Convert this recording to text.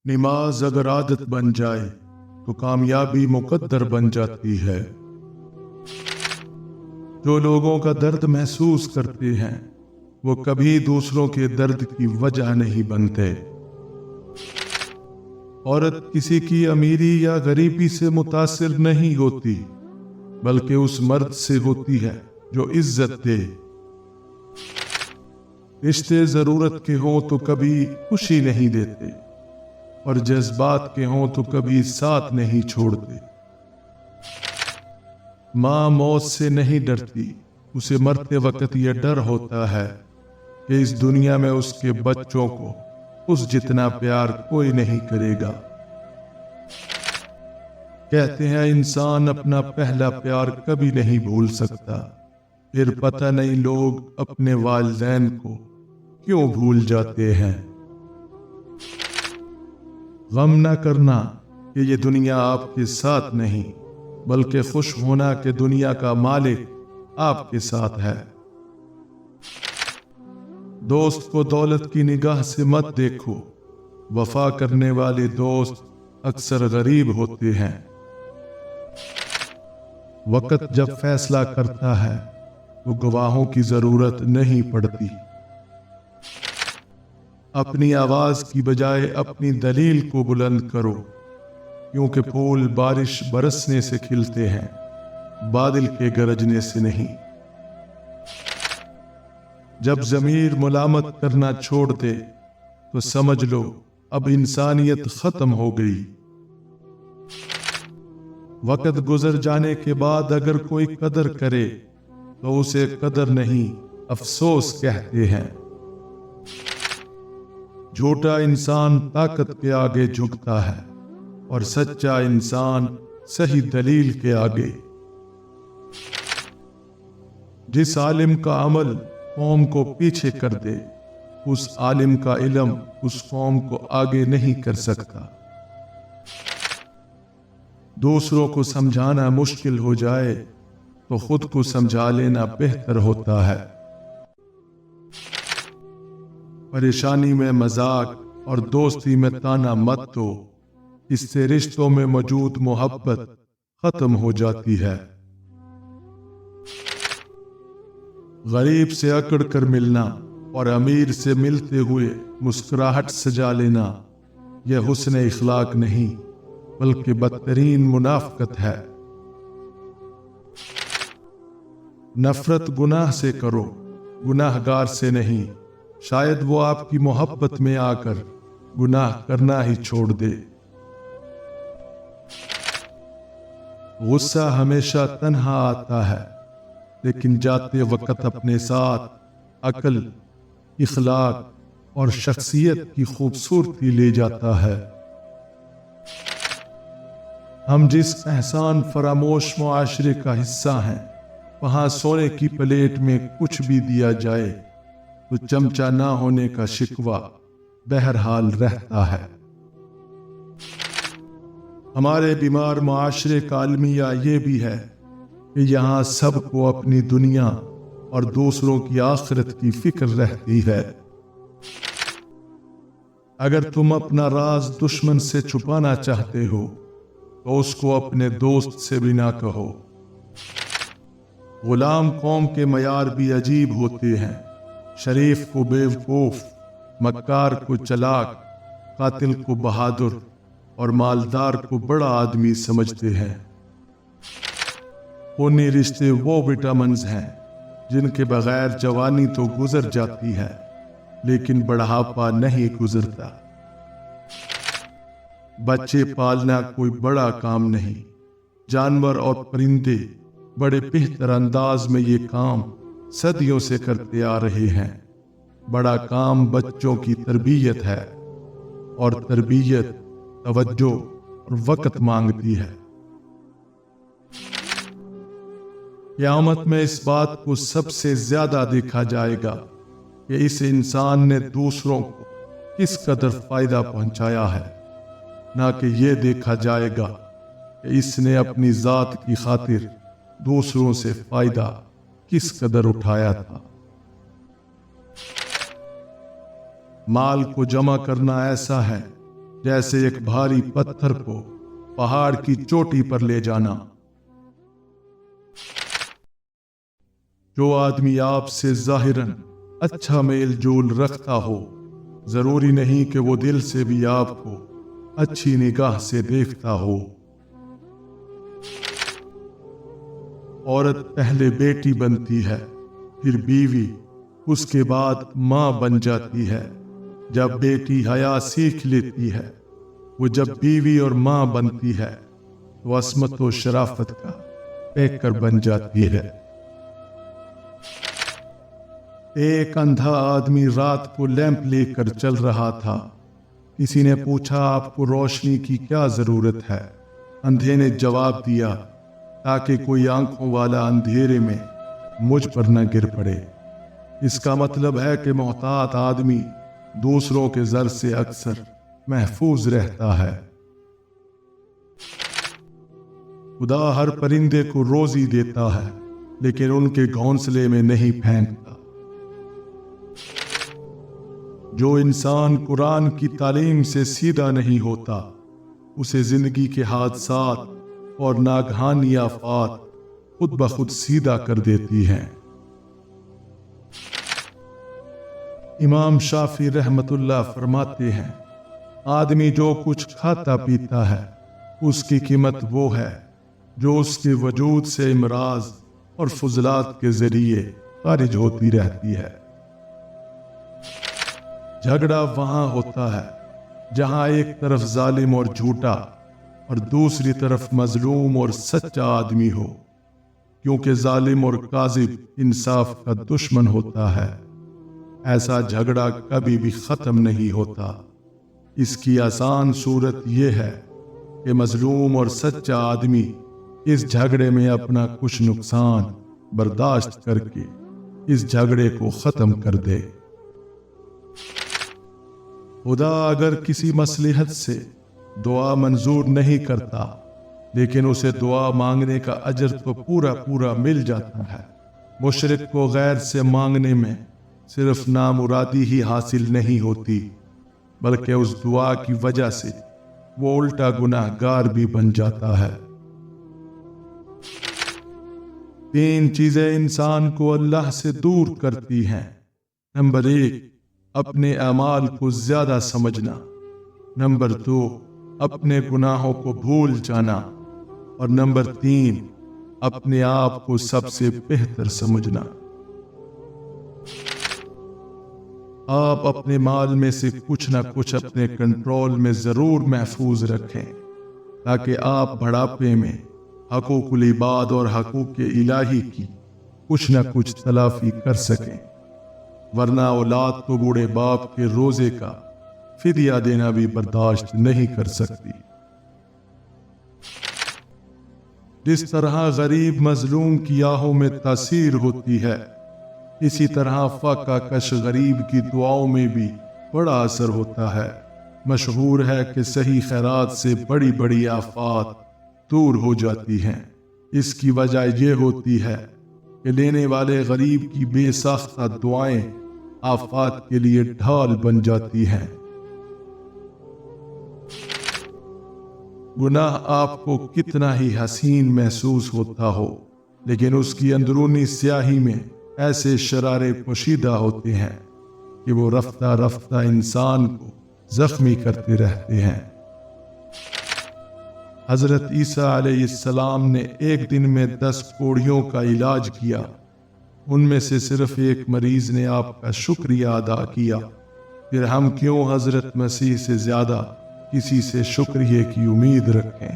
नमाज अगर आदत बन जाए तो कामयाबी मुकद्दर बन जाती है। जो लोगों का दर्द महसूस करते हैं वो कभी दूसरों के दर्द की वजह नहीं बनते। औरत किसी की अमीरी या गरीबी से मुतासिर नहीं होती, बल्कि उस मर्द से होती है जो इज्जत दे। रिश्ते जरूरत के हों तो कभी खुशी नहीं देते, और जज्बात के हों तो कभी साथ नहीं छोड़ते। माँ मौत से नहीं डरती, उसे मरते वक्त यह डर होता है कि इस दुनिया में उसके बच्चों को उस जितना प्यार कोई नहीं करेगा। कहते हैं इंसान अपना पहला प्यार कभी नहीं भूल सकता, फिर पता नहीं लोग अपने वालिदैन को क्यों भूल जाते हैं। गम न करना कि ये दुनिया आपके साथ नहीं, बल्कि खुश होना कि दुनिया का मालिक आपके साथ है। दोस्त को दौलत की निगाह से मत देखो, वफा करने वाले दोस्त अक्सर गरीब होते हैं। वक्त जब फैसला करता है तो गवाहों की जरूरत नहीं पड़ती। अपनी आवाज की बजाय अपनी दलील को बुलंद करो, क्योंकि फूल बारिश बरसने से खिलते हैं, बादल के गरजने से नहीं। जब ज़मीर मुलामत करना छोड़ दे तो समझ लो अब इंसानियत खत्म हो गई। वक्त गुजर जाने के बाद अगर कोई कदर करे तो उसे कदर नहीं अफसोस कहते हैं। झूठा इंसान ताकत के आगे झुकता है और सच्चा इंसान सही दलील के आगे। जिस आलिम का अमल कौम को पीछे कर दे, उस आलिम का इल्म उस कौम को आगे नहीं कर सकता। दूसरों को समझाना मुश्किल हो जाए तो खुद को समझा लेना बेहतर होता है। परेशानी में मजाक और दोस्ती में ताना मत दो, इससे रिश्तों में मौजूद मोहब्बत खत्म हो जाती है। गरीब से अकड़ कर मिलना और अमीर से मिलते हुए मुस्कुराहट सजा लेना, यह हुस्न इखलाक नहीं बल्कि बदतरीन मुनाफकत है। नफरत गुनाह से करो, गुनाहगार से नहीं। शायद वो आपकी मोहब्बत में आकर गुनाह करना ही छोड़ दे। गुस्सा हमेशा तन्हा आता है, लेकिन जाते वक्त अपने साथ अक्ल, इखलाक और शख्सियत की खूबसूरती ले जाता है। हम जिस एहसान फरामोश मुआशरे का हिस्सा हैं, वहां सोने की प्लेट में कुछ भी दिया जाए तो चमचा ना होने का शिकवा बहरहाल रहता है। हमारे बीमार मुआशरे का अलमिया ये भी है कि यहाँ सबको अपनी दुनिया और दूसरों की आखिरत की फिक्र रहती है। अगर तुम अपना राज दुश्मन से छुपाना चाहते हो तो उसको अपने दोस्त से भी ना कहो। गुलाम कौम के मयार भी अजीब होते हैं। शरीफ को बेवकूफ, मक्कार को चलाक, कातिल को बहादुर और मालदार को बड़ा आदमी समझते हैं। खूनी रिश्ते वो विटामिन्स हैं जिनके बगैर जवानी तो गुजर जाती है, लेकिन बढ़ापा नहीं गुजरता। बच्चे पालना कोई बड़ा काम नहीं। जानवर और परिंदे बड़े बेहतर अंदाज में ये काम सदियों से करते आ रहे हैं। बड़ा काम बच्चों की तरबियत है, और तरबियत तवज्जो और वक्त मांगती है। क़यामत में इस बात को सबसे ज्यादा देखा जाएगा कि इस इंसान ने दूसरों को किस कदर फायदा पहुंचाया है, ना कि यह देखा जाएगा कि इसने अपनी जात की खातिर दूसरों से फायदा किस कदर उठाया था। माल को जमा करना ऐसा है جیسے ایک بھاری پتھر کو پہاڑ کی چوٹی پر لے جانا۔ جو آدمی آپ سے ظاہراً اچھا میل جول رکھتا ہو، ضروری نہیں کہ وہ دل سے بھی آپ کو اچھی نگاہ سے دیکھتا ہو۔ عورت پہلے بیٹی بنتی ہے، پھر بیوی، اس کے بعد ماں بن جاتی ہے۔ جب بیٹی حیا سیکھ لیتی ہے، وہ جب بیوی اور ماں بنتی ہے تو عصمت و شرافت کا پیکر بن جاتی ہے۔ ایک اندھا آدمی رات کو لیمپ لے کر چل رہا تھا۔ کسی نے پوچھا، آپ کو روشنی کی کیا ضرورت ہے؟ اندھے نے جواب دیا، تاکہ کوئی آنکھوں والا اندھیرے میں مجھ پر نہ گر پڑے۔ اس کا مطلب ہے کہ محتاط آدمی دوسروں کے زر سے اکثر محفوظ رہتا ہے۔ خدا ہر پرندے کو روزی دیتا ہے، لیکن ان کے گھونسلے میں نہیں پھینکتا۔ جو انسان قرآن کی تعلیم سے سیدھا نہیں ہوتا، اسے زندگی کے حادثات اور ناگہانی آفات خود بخود سیدھا کر دیتی ہیں۔ امام شافعی رحمت اللہ فرماتے ہیں، آدمی جو کچھ کھاتا پیتا ہے، اس کی قیمت وہ ہے جو اس کے وجود سے امراض اور فضلات کے ذریعے خارج ہوتی رہتی ہے۔ جھگڑا وہاں ہوتا ہے جہاں ایک طرف ظالم اور جھوٹا اور دوسری طرف مظلوم اور سچا آدمی ہو، کیونکہ ظالم اور کاذب انصاف کا دشمن ہوتا ہے۔ ایسا جھگڑا کبھی بھی ختم نہیں ہوتا۔ اس کی آسان صورت یہ ہے کہ مظلوم اور سچا آدمی اس جھگڑے میں اپنا کچھ نقصان برداشت کر کے اس جھگڑے کو ختم کر دے۔ خدا اگر کسی مصلحت سے دعا منظور نہیں کرتا، لیکن اسے دعا مانگنے کا اجر تو پورا مل جاتا ہے۔ مشرک کو غیر سے مانگنے میں صرف نامرادی ہی حاصل نہیں ہوتی، بلکہ اس دعا کی وجہ سے وہ الٹا گناہ گار بھی بن جاتا ہے۔ 3 چیزیں انسان کو اللہ سے دور کرتی ہیں۔ نمبر 1، اپنے اعمال کو زیادہ سمجھنا۔ نمبر 2، اپنے گناہوں کو بھول جانا۔ اور نمبر 3، اپنے آپ کو سب سے بہتر سمجھنا۔ آپ اپنے مال میں سے کچھ نہ کچھ اپنے کنٹرول میں ضرور محفوظ رکھیں، تاکہ آپ بڑھاپے میں حقوق العباد اور حقوق الہی کی کچھ نہ کچھ تلافی کر سکیں، ورنہ اولاد تو بوڑھے باپ کے روزے کا فدیہ دینا بھی برداشت نہیں کر سکتی۔ جس طرح غریب مظلوم کی آہوں میں تاثیر ہوتی ہے، اسی طرح فاقہ کش غریب کی دعاؤں میں بھی بڑا اثر ہوتا ہے۔ مشہور ہے کہ صحیح خیرات سے بڑی بڑی آفات دور ہو جاتی ہیں۔ اس کی وجہ یہ ہوتی ہے کہ لینے والے غریب کی بے ساختہ دعائیں آفات کے لیے ڈھال بن جاتی ہیں۔ گناہ آپ کو کتنا ہی حسین محسوس ہوتا ہو، لیکن اس کی اندرونی سیاہی میں ایسے شرارے پوشیدہ ہوتے ہیں کہ وہ رفتہ رفتہ انسان کو زخمی کرتے رہتے ہیں۔ حضرت عیسیٰ علیہ السلام نے ایک دن میں 10 کوڑھیوں کا علاج کیا۔ ان میں سے صرف ایک مریض نے آپ کا شکریہ ادا کیا۔ پھر ہم کیوں حضرت مسیح سے زیادہ کسی سے شکریہ کی امید رکھیں؟